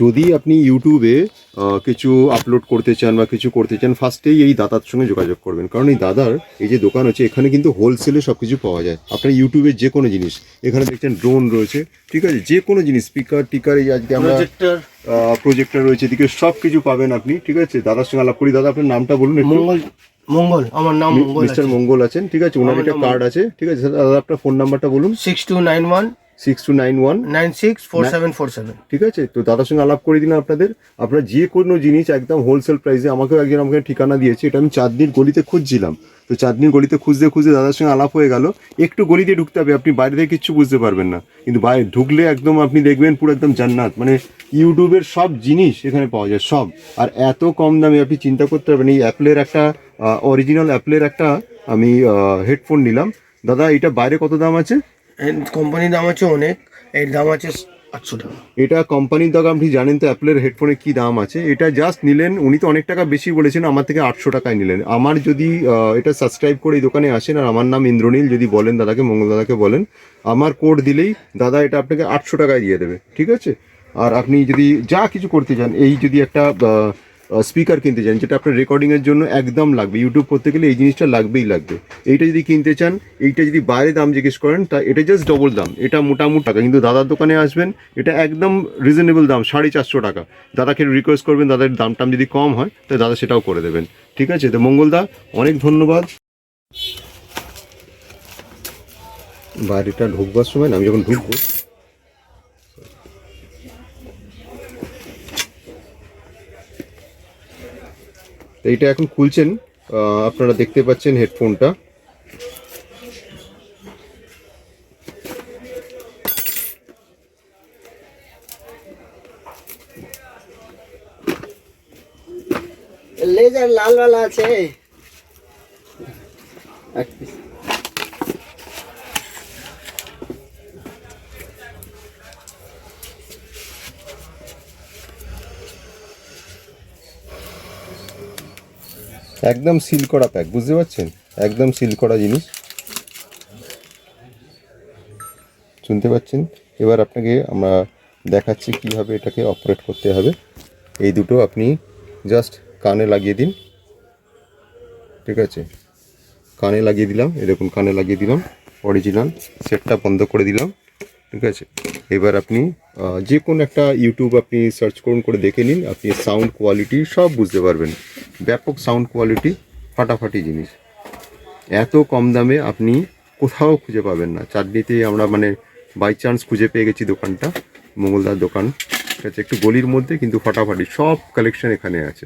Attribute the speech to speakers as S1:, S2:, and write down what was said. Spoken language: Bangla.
S1: যদি আপনি ইউটিউবে কিছু আপলোড করতে চান বা কিছু করতে চান, ফার্স্টেই এই দাদার সঙ্গে যোগাযোগ করবেন, কারণ এই দাদার এই যে দোকান আছে এখানে কিন্তু হোলসেলে সব কিছু পাওয়া যায়। আপনার ইউটিউবের যে কোনো জিনিস, এখানে দেখছেন ড্রোন রয়েছে, ঠিক আছে, যে কোনো জিনিস, স্পিকার টিকার, এই আজকে আমরা প্রজেক্টর রয়েছে, এদিকে সব কিছু পাবেন আপনি, ঠিক আছে। দাদার সঙ্গে আলাপ করি। দাদা আপনার নামটা বলুন।
S2: মঙ্গল, আমার নাম মঙ্গল।
S1: মিস্টার মঙ্গল আছেন, ঠিক আছে, ওনার একটা কার্ড আছে, ঠিক আছে। দাদা আপনার ফোন নাম্বারটা বলুন।
S2: 6291 964747।
S1: ঠিক আছে, তো দাদার সঙ্গে আলাপ করে দিলাম আপনাদের। আপনার যে কোনো জিনিস একদম হোলসেল প্রাইসে। আমাকেও একজন আমাকে ঠিকানা দিয়েছে, এটা আমি চাঁদনির গলিতে খুঁজছিলাম, তো চাঁদনির গলিতে খুঁজতে খুঁজতে দাদার সঙ্গে আলাপ হয়ে গেল। একটু গলি দিয়ে ঢুকতে হবে, আপনি বাইরে থেকে কিচ্ছু বুঝতে পারবেন না, কিন্তু বাইরে ঢুকলে একদম আপনি দেখবেন পুরো একদম জান্নাত, মানে ইউটিউবের সব জিনিস এখানে পাওয়া যায় সব, আর এত কম দামে আপনি চিন্তা করতে পারবেন। এই অ্যাপলের একটা অরিজিনাল অ্যাপলের একটা আমি হেডফোন নিলাম। দাদা এটা বাইরে কত দাম আছে?
S2: কোম্পানির দাম আছে অনেক, এর দাম আছে 800 টাকা।
S1: এটা কোম্পানির দাম, আপনি জানেন তো অ্যাপলের হেডফোনের কি দাম আছে। এটা জাস্ট নিলেন, উনি তো অনেক টাকা বেশি বলেছেন, আমার থেকে 800 টাকায় নিলেন। আমার যদি এটা সাবস্ক্রাইব করে এই দোকানে আসেন, আর আমার নাম ইন্দ্রনীল, যদি বলেন দাদাকে, মঙ্গল দাদাকে বলেন, আমার কোড দিলেই দাদা এটা আপনাকে 800 টাকায় দিয়ে দেবে, ঠিক আছে। আর আপনি যদি যা কিছু করতে চান, এই যদি একটা স্পিকার কিনতে চান, যেটা আপনার রেকর্ডিংয়ের জন্য একদম লাগবে, ইউটিউব করতে গেলে এই জিনিসটা লাগবেই লাগবে, এইটা যদি কিনতে চান, এইটা যদি বাইরে দাম জিজ্ঞেস করেন, তা এটা জাস্ট ডবল দাম, এটা মোটামুটি টাকা। কিন্তু দাদার দোকানে আসবেন, এটা একদম রিজনেবল দাম, 450 টাকা। দাদাকে রিকোয়েস্ট করবেন, দাদার দাম যদি কম হয় তাহলে দাদা সেটাও করে দেবেন, ঠিক আছে। তো মঙ্গলদা অনেক ধন্যবাদ। বাইরেটা ঢুকবার সময় না, আমি যখন ঢুকবো, এইটা এখন খুলছেন, আপনারা দেখতে পাচ্ছেন হেডফোনটা।
S2: লেজার লাল वाला আছে।
S1: একদম সিল করা প্যাক, বুঝতে পারছেন, একদম সিল করা জিনিস, শুনতে পাচ্ছেন। এবার আপনাকে আমরা দেখাচ্ছি কিভাবে এটাকে অপারেট করতে হবে। এই দুটো আপনি জাস্ট কানে লাগিয়ে দিন, ঠিক আছে, কানে লাগিয়ে দিলাম, এরকম কানে লাগিয়ে দিলাম, অরিজিনাল সেটটা বন্ধ করে দিলাম, ঠিক আছে। এবার আপনি যে কোনো একটা ইউটিউব আপনি সার্চ করুন, করে দেখে নিন, আপনি সাউন্ড কোয়ালিটি সব বুঝতে পারবেন। ব্যাপক সাউন্ড কোয়ালিটি, ফাটাফাটি জিনিস, এত কম দামে আপনি কোথাও খুঁজে পাবেন না। চাঁদনিতে আমরা মানে বাই চান্স খুঁজে পেয়ে গেছি দোকানটা, মঙ্গলদার দোকান, ঠিক আছে, একটু গলির মধ্যে, কিন্তু ফাটাফাটি সব কালেকশন এখানে আছে।